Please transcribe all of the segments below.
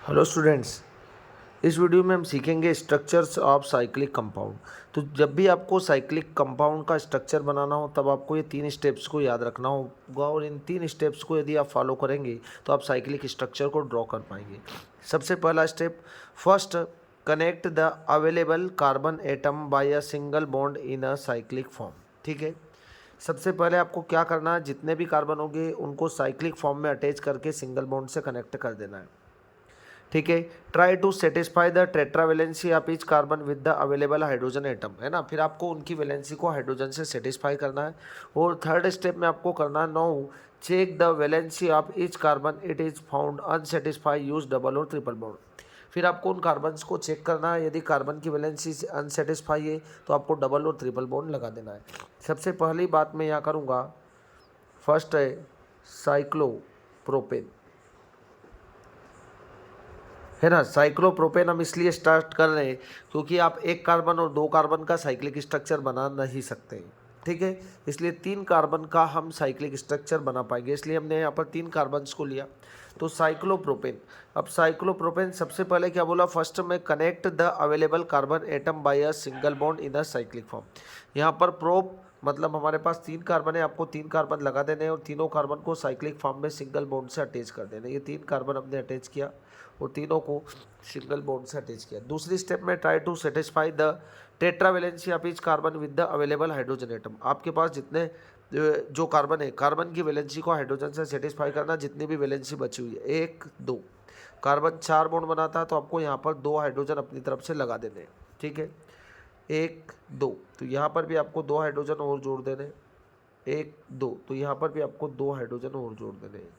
Hello students. इस video में हम सीखेंगे स्ट्रक्चर्स ऑफ साइक्लिक कंपाउंड। तो जब भी आपको साइक्लिक कंपाउंड का स्ट्रक्चर बनाना हो तब आपको ये 3 स्टेप्स को याद रखना होगा और इन 3 स्टेप्स को यदि आप फॉलो करेंगे तो आप साइक्लिक स्ट्रक्चर को ड्रॉ कर पाएंगे। सबसे पहला step, first connect the available carbon atom by a single bond in a cyclic form. ठीक है, सबसे पहले आपको क्या करना है, जितने भी कार्बन होंगे उनको साइक्लिक फॉर्म में अटैच करके सिंगल बॉन्ड से कनेक्ट कर देना है। ठीक है, try to satisfy the tetravalency of each carbon with the available hydrogen atom, है ना। फिर आपको उनकी वैलेंसी को हाइड्रोजन से सेटिस्फाई करना है। और थर्ड स्टेप में आपको करना है, no check the valency of each carbon it is found unsatisfy use double और ट्रिपल बॉन्ड। फिर आपको उन कार्बन्स को चेक करना है, यदि कार्बन की वैलेंसी अनसेटिस्फाई है तो आपको डबल और ट्रिपल बॉन्ड लगा देना है। सबसे पहली बात मैं यहाँ करूँगा, फर्स्ट है साइक्लोप्रोपेन, है ना। साइक्लोप्रोपेन हम इसलिए स्टार्ट कर रहे हैं क्योंकि आप एक कार्बन और 2 कार्बन का साइक्लिक स्ट्रक्चर बना नहीं सकते हैं। ठीक है, इसलिए 3 कार्बन का हम साइक्लिक स्ट्रक्चर बना पाएंगे, इसलिए हमने यहाँ पर 3 कार्बन्स को लिया। तो साइक्लोप्रोपेन, अब साइक्लोप्रोपेन सबसे पहले क्या बोला, फर्स्ट में connect the available carbon atom by a single bond in a cyclic form. यहाँ पर प्रोप मतलब हमारे पास 3 कार्बन है, आपको 3 कार्बन लगा देने हैं और तीनों कार्बन को साइक्लिक फॉर्म में सिंगल बॉन्ड से अटैच कर देना है। ये 3 कार्बन हमने अटैच किया और तीनों को सिंगल बॉन्ड से अटैच किया। दूसरी स्टेप में try to satisfy the tetravalency of each carbon with the available hydrogen atom. आपके पास जितने जो कार्बन है, कार्बन की वैलेंसी को हाइड्रोजन से सेटिस्फाई करना, जितनी भी वैलेंसी बची हुई है, 1 2 कार्बन 4 बॉन्ड बनाता है तो आपको यहाँ पर 2 हाइड्रोजन अपनी तरफ से लगा देने हैं। ठीक है, 1 2, तो यहाँ पर भी आपको 2 हाइड्रोजन और जोड़ देने, 1 2, तो यहाँ पर भी आपको 2 हाइड्रोजन और जोड़ देने हैं।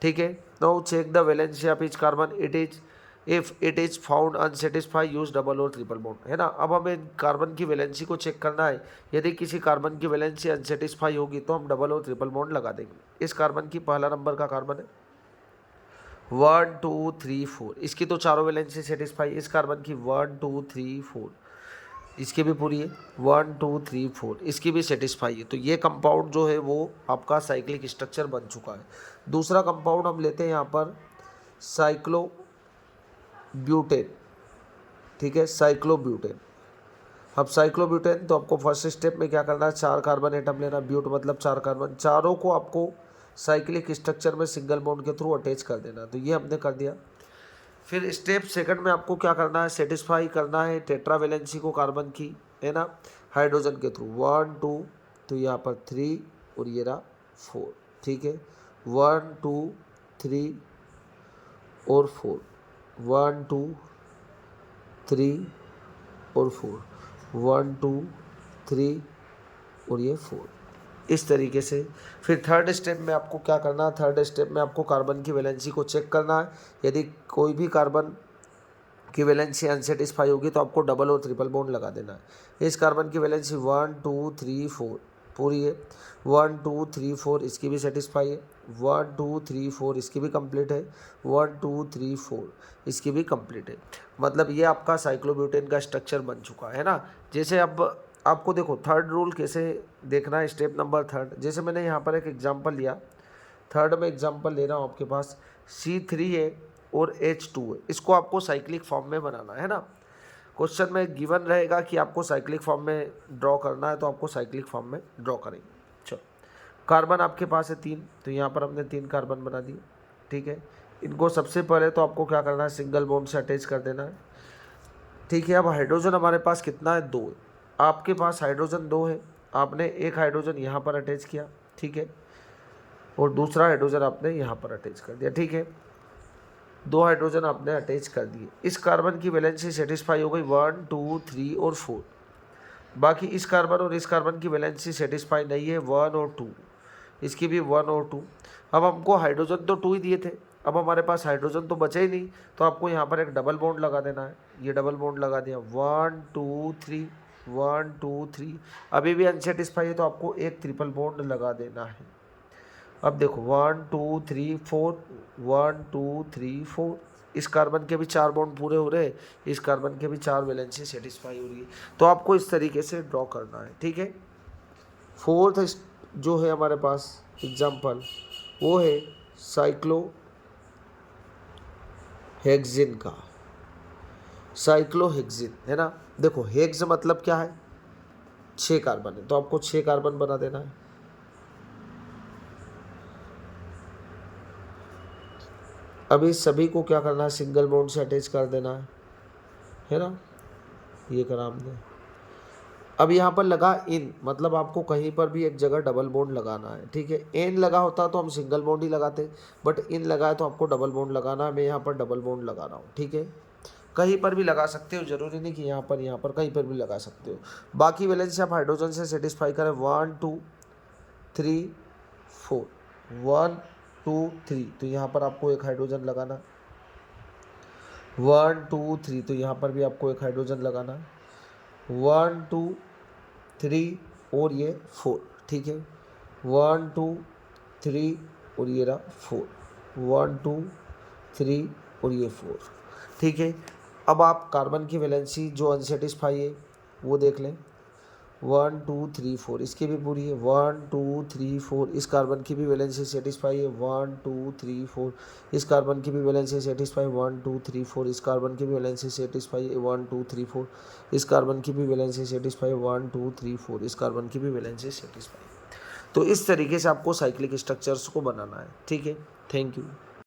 ठीक है, now check the valency of each carbon it is if it is found unsatisfy use double और ट्रिपल बॉन्ड, है ना। अब हमें कार्बन की वैलेंसी को चेक करना है, यदि किसी कार्बन की वैलेंसी अनसेटिस्फाई होगी तो हम डबल और ट्रिपल बॉन्ड लगा देंगे। इस कार्बन की पहला नंबर का कार्बन है 1 2 3 4, इसकी तो चारों वैलेंसी सेटिस्फाई। इस कार्बन की 1 2 3 4, इसकी भी पूरी है, 1 2 3 4, इसकी भी सेटिस्फाई है। तो ये कंपाउंड जो है वो आपका साइक्लिक स्ट्रक्चर बन चुका है। दूसरा कंपाउंड हम लेते हैं यहाँ पर साइक्लोब्यूटेन। ठीक है, साइक्लोब्यूटेन। अब साइक्लोब्यूटेन, तो आपको फर्स्ट स्टेप में क्या करना है, 4 कार्बन एटम लेना, ब्यूट मतलब 4 कार्बन, चारों को आपको साइक्लिक स्ट्रक्चर में सिंगल बॉन्ड के थ्रू अटैच कर देना। तो ये हमने कर दिया। फिर स्टेप सेकंड में आपको क्या करना है, सेटिस्फाई करना है टेट्रावेलेंसी को कार्बन की, है ना, हाइड्रोजन के थ्रू। 1 2, तो यहाँ पर 3 और ये रहा 4। ठीक है, 1 2 3 और 4, 1 2 3 और 4, 1 2 3 और ये 4, इस तरीके से। फिर थर्ड स्टेप में आपको क्या करना है, थर्ड स्टेप में आपको कार्बन की वैलेंसी को चेक करना है। यदि कोई भी कार्बन की वैलेंसी अनसेटिस्फाई होगी तो आपको डबल और ट्रिपल बॉन्ड लगा देना है। इस कार्बन की वैलेंसी 1 2 3 4 पूरी है, 1 2 3 4 इसकी भी सेटिस्फाई है, 1 2 3 4 इसकी भी कंप्लीट है, 1 2 3 4 इसकी भी कंप्लीट है। मतलब ये आपका साइक्लोब्यूटेन का स्ट्रक्चर बन चुका है ना। जैसे अब आपको देखो थर्ड रूल कैसे देखना है, स्टेप नंबर थर्ड। जैसे मैंने यहाँ पर एक एग्जांपल लिया, थर्ड में एग्जांपल ले रहा हूँ, आपके पास C3 है और H2 है, इसको आपको साइक्लिक फॉर्म में बनाना है ना। क्वेश्चन में गिवन रहेगा कि आपको साइक्लिक फॉर्म में ड्रॉ करना है तो आपको साइक्लिक फॉर्म में ड्रॉ करेंगे। चलो, कार्बन आपके पास है 3, तो यहाँ पर हमने 3 कार्बन बना दिए। ठीक है, इनको सबसे पहले तो आपको क्या करना है, सिंगल बॉन्ड से अटैच कर देना है। ठीक है, अब हाइड्रोजन हमारे पास कितना है, 2 है। आपके पास हाइड्रोजन 2 है, आपने एक हाइड्रोजन यहाँ पर अटैच किया। ठीक है, और दूसरा हाइड्रोजन आपने यहाँ पर अटैच कर दिया। ठीक है, 2 हाइड्रोजन आपने अटैच कर दिए। इस कार्बन की वैलेंसी सेटिस्फाई हो गई 1 2 3 और 4। बाकी इस कार्बन और इस कार्बन की वैलेंसी सेटिस्फाई नहीं है, 1 और 2, इसकी भी 1 और 2। अब हमको हाइड्रोजन तो 2 ही दिए थे, अब हमारे पास हाइड्रोजन तो बचे ही नहीं, तो आपको यहाँ पर एक डबल बॉन्ड लगा देना है। ये डबल बॉन्ड लगा दिया, 1 2 3 1 2 3। अभी भी अनसेटिस्फाई है तो आपको एक ट्रिपल बॉन्ड लगा देना है। अब देखो 1 2 3 4, 1 2 3 4, इस कार्बन के भी 4 बॉन्ड पूरे हो रहे हैं, इस कार्बन के भी 4 वैलेंसी सेटिस्फाई हो रही है। तो आपको इस तरीके से ड्रॉ करना है। ठीक है, फोर्थ जो है हमारे पास एग्जाम्पल वो है साइक्लो हेक्सिन का, साइक्लोहेक्सिन है ना। देखो हेक्स मतलब क्या है, 6 कार्बन है, तो आपको 6 कार्बन बना देना है। अब इस सभी को क्या करना है, सिंगल बॉन्ड से अटैच कर देना है ना। ये करा हमने। अब यहाँ पर लगा इन, मतलब आपको कहीं पर भी एक जगह डबल बॉन्ड लगाना है, ठीक है। एन लगा होता तो हम सिंगल बॉन्ड ही लगाते, बट इन लगा है तो आपको डबल बॉन्ड लगाना है। मैं यहाँ पर डबल बॉन्ड लगा रहा हूँ, ठीक है। कहीं पर भी लगा सकते हो, जरूरी नहीं कि यहाँ पर कहीं पर भी लगा सकते हो। बाकी वैलेंसी आप हाइड्रोजन से सेटिस्फाई करें, 1 2 3 4, 1 2 3, तो यहाँ पर आपको एक हाइड्रोजन लगाना, 1 2 3, तो यहाँ पर भी आपको एक हाइड्रोजन लगाना, 1 2 3 और ये 4, ठीक है। 1 2 3 और ये रहा 4, 1 2 3 और ये 4, ठीक है। अब आप कार्बन की वैलेंसी जो अनसेटिस्फाई है वो देख लें, 1 2 3 4 इसकी भी पूरी है, 1 2 3 4 इस कार्बन की भी वैलेंसी सेटिस्फाई है, 1 2 3 4 इस कार्बन की भी वैलेंसी सेटिस्फाई, 1 2 3 4 इस कार्बन की भी वैलेंसी सेटिस्फाई है, 1 2 3 4 इस कार्बन की भी वैलेंसी सेटिस्फाई, 1 2 3 4 इस कार्बन की भी वैलेंसी सेटिस्फाई। तो इस तरीके से आपको साइक्लिक स्ट्रक्चर्स को बनाना है, ठीक है। Thank you.